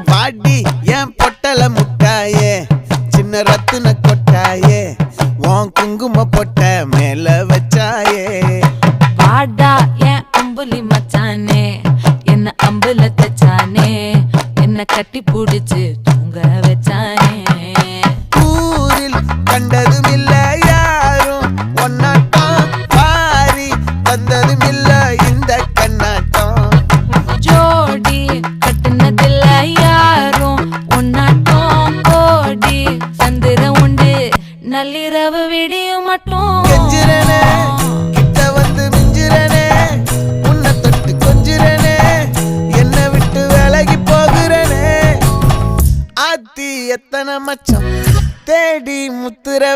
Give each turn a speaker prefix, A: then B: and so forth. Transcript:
A: பாடி என் பொட்டல முட்டாயே சின்ன ரத்தின கொட்டாயே உன் குங்கும பொட்ட மேல வச்சாயே
B: பாடா என் அம்புலி மச்சானே என்ன அம்புல தச்சானே என்ன கட்டி புடிச்சு தூங்க வச்சானே
A: ஊரில் கண்டதும் இல்ல யாரும் ஒன்னாட்டம் பாரி வந்ததும் இல்ல இந்த கண்ணாட்டம்
B: ஜோடி கட்டுனதில்ல யாரும் ஒன்னாட்டம் கோடி சந்திர உண்டு நள்ளிரவு விடியும் மட்டும்
A: கெஞ்சிரனே கிட்ட வந்து மிஞ்சிரனே உன்னை தொட்டு கொஞ்சிரனே என்ன விட்டு விலகி போகிறனே ஆத்தி எத்தனை மச்சம் தேடி முத்துற